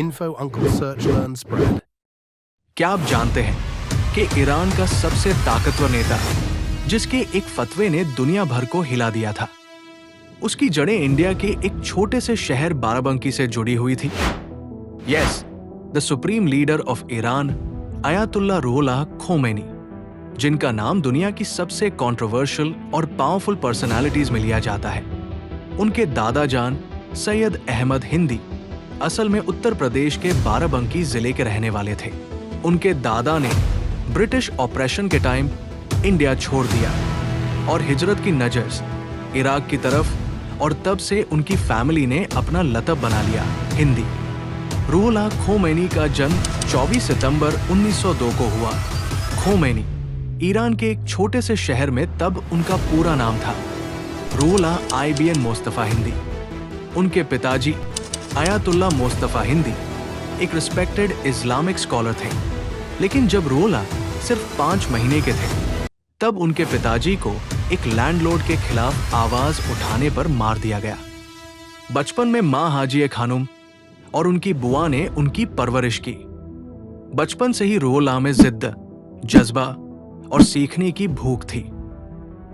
Info Uncle Search Learn Spread. क्या आप जानते हैं कि ईरान का सबसे ताकतवर नेता, जिसके एक फतवे ने दुनिया भर को हिला दिया था, उसकी जड़ें इंडिया के एक छोटे से शहर बाराबंकी से जुड़ी हुई थी। Yes, the supreme leader of Iran, Ayatollah Ruhollah Khomeini, जिनका नाम दुनिया की सबसे कंट्रोवर्शियल और पावरफुल पर्सनालिटीज में लिया जाता है। उनके दादा जान सैयद अहमद हिंदी असल में उत्तर प्रदेश के बाराबंकी जिले के रहने वाले थे। उनके दादा ने ब्रिटिश ऑपरेशन के टाइम इंडिया छोड़ दिया और हिजरत की नजर्स इराक की तरफ, और तब से उनकी फैमिली ने अपना लक़ब बना लिया हिंदी। रूहुल्लाह खोमेनी का जन्म 24 सितंबर 1902 को हुआ। खोमेनी ईरान के एक छोटे से शहर में तब उनका पूरा नाम था रूहुल्लाह आईबीएन मोस्तफा हिंदी। उनके पिताजी आयतुल्लाह मोस्तफा हिंदी एक रिस्पेक्टेड इस्लामिक स्कॉलर थे, लेकिन जब रूहुल्लाह सिर्फ 5 महीने के थे तब उनके पिताजी को एक लैंडलॉर्ड के खिलाफ आवाज उठाने पर मार दिया गया। बचपन में मां हाजिए खानुम और उनकी बुआ ने उनकी परवरिश की। बचपन से ही रूहुल्लाह में जिद्द, जज्बा और सीखने की भूख थी।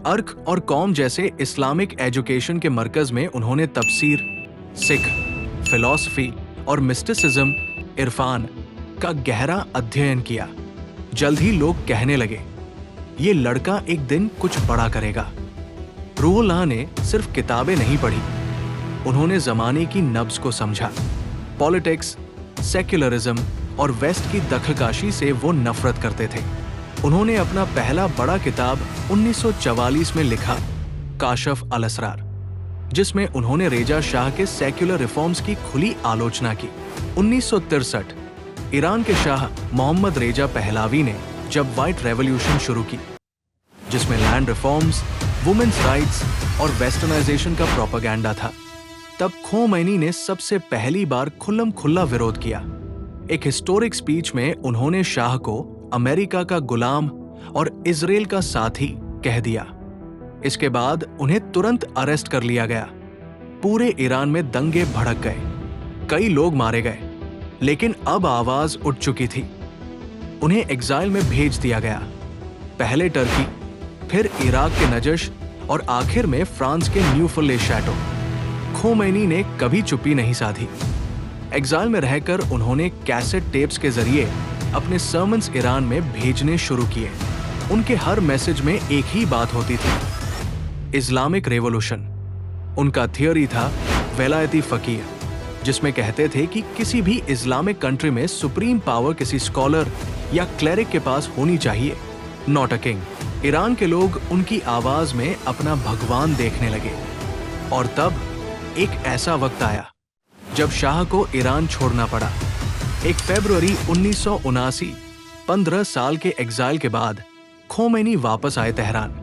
अर्क और कौम जैसे इस्लामिक एजुकेशन के मरकज में उन्होंने तफसीर, सिख, फिलॉसफी और मिस्टिसिज्म, इरफान का गहरा अध्ययन किया। जल्द ही लोग कहने लगे, ये लड़का एक दिन कुछ बड़ा करेगा। रूहुल्लाह ने सिर्फ किताबें नहीं पढ़ी, उन्होंने जमाने की नब्ज को समझा। पॉलिटिक्स, सेक्युलरिज्म और वेस्ट की दखलकाशी से वो नफरत करते थे। उन्होंने अपना पहला बड़ा किताब 1944 में लिखा, काशफ अल असरार, जिसमें उन्होंने रेजा शाह के सेक्युलर रिफॉर्म्स की खुली आलोचना की। 1963 ईरान के शाह मोहम्मद रेजा पहलावी ने जब व्हाइट रेवोल्यूशन शुरू की, जिसमें लैंड रिफॉर्म्स, वुमेन्स राइट्स और वेस्टर्नाइजेशन का प्रोपेगेंडा था, तब खोमेनी ने सबसे पहली बार खुल्लम खुल्ला विरोध किया। एक हिस्टोरिक स्पीच में उन्होंने शाह को अमेरिका का गुलाम और इजराइल का साथी कह दिया। इसके बाद उन्हें तुरंत अरेस्ट कर लिया गया। पूरे ईरान में दंगे भड़क गए, कई लोग मारे गए, लेकिन अब आवाज उठ चुकी थी। उन्हें एग्जाइल में भेज दिया गया, पहले टर्की, फिर इराक के नजश और आखिर में फ्रांस के न्यूफले शैटो। खोमेनी ने कभी चुप्पी नहीं साधी। एग्जाइल में रहकर उन्होंने कैसेट टेप्स के जरिए अपने सर्मन्स ईरान में भेजने शुरू किए। उनके हर मैसेज में एक ही बात होती थी, इस्लामिक रेवोल्यूशन। उनका थियोरी था वेलायती फकीर, जिसमें कहते थे कि किसी भी इस्लामिक कंट्री में सुप्रीम पावर किसी स्कॉलर या क्लेरिक के पास होनी चाहिए, नॉट अ किंग। ईरान के लोग उनकी आवाज में अपना भगवान देखने लगे। और तब एक ऐसा वक्त आया जब शाह को ईरान छोड़ना पड़ा। 1 फरवरी 1979, 15 साल के एग्जाइल के बाद खोमेनी वापस आए तेहरान।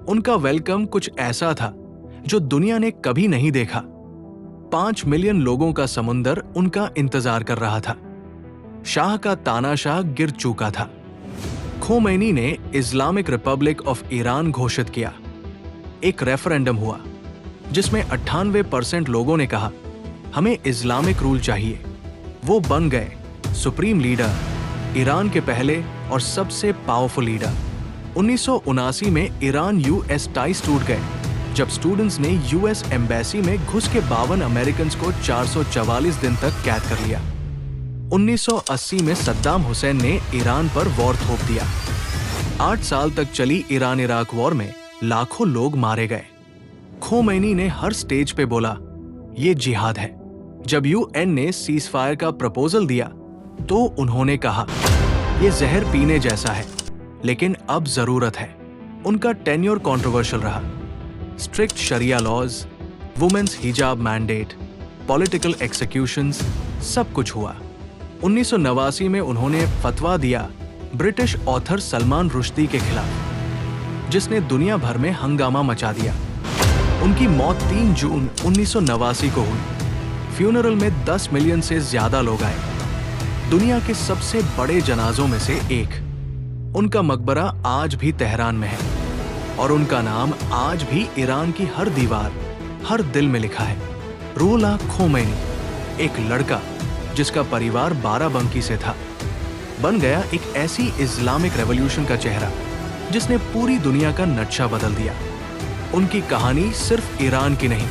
उनका वेलकम कुछ ऐसा था जो दुनिया ने कभी नहीं देखा। 5 मिलियन लोगों का समुंदर उनका इंतजार कर रहा था। शाह का तानाशाह गिर चुका था। खोमेनी ने इस्लामिक रिपब्लिक ऑफ ईरान घोषित किया। एक रेफरेंडम हुआ जिसमें 98% लोगों ने कहा, हमें इस्लामिक रूल चाहिए। वो बन गए सुप्रीम लीडर, ईरान के पहले और सबसे पावरफुल लीडर। 1979 में ईरान यूएस टाइज टूट गए जब स्टूडेंट्स ने यूएस एम्बेसी में घुस के 52 अमेरिकन को 444 दिन तक कैद कर लिया। 1980 में सद्दाम हुसैन ने ईरान पर वॉर थोप दिया। 8 साल तक चली ईरान इराक वॉर में लाखों लोग मारे गए। खोमेनी ने हर स्टेज पे बोला, ये जिहाद है। जब यूएन ने सीज फायर का प्रपोजल दिया तो उन्होंने कहा, ये जहर पीने जैसा है, लेकिन अब जरूरत है। उनका टेन्योर कंट्रोवर्शियल रहा। स्ट्रिक्ट शरिया लॉज, वुमेन्स हिजाब मैंडेट, पॉलिटिकल एक्सिक्यूशंस, सब कुछ हुआ। 1989 में उन्होंने फतवा दिया ब्रिटिश ऑथर सलमान रुश्दी के खिलाफ, जिसने दुनिया भर में हंगामा मचा दिया। उनकी मौत 3 जून 1989 को हुई। फ्यूनरल में 10 मिलियन से ज्यादा लोग आए। दुनिया के सबसे बड़े जनाजों में से एक। उनका मकबरा आज भी तेहरान में है और उनका नाम आज भी ईरान की हर दीवार, हर दिल में लिखा है। रूहुल्लाह खोमैनी, एक लड़का जिसका परिवार बाराबंकी से था, बन गया एक ऐसी इस्लामिक रेवोल्यूशन का चेहरा जिसने पूरी दुनिया का नक्शा बदल दिया। उनकी कहानी सिर्फ ईरान की नहीं,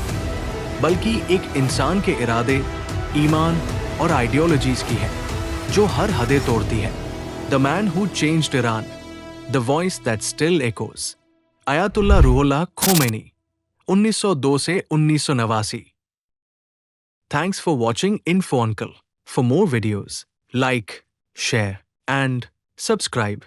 बल्कि एक इंसान के इरादे, ईमान और आइडियोलॉजीज की है जो हर हदें तोड़ती है। The man who changed Iran, the voice that still echoes. Ayatollah Ruhollah Khomeini, 1902 से 1989। Thanks for watching Info Uncle. For more videos, like, share and subscribe.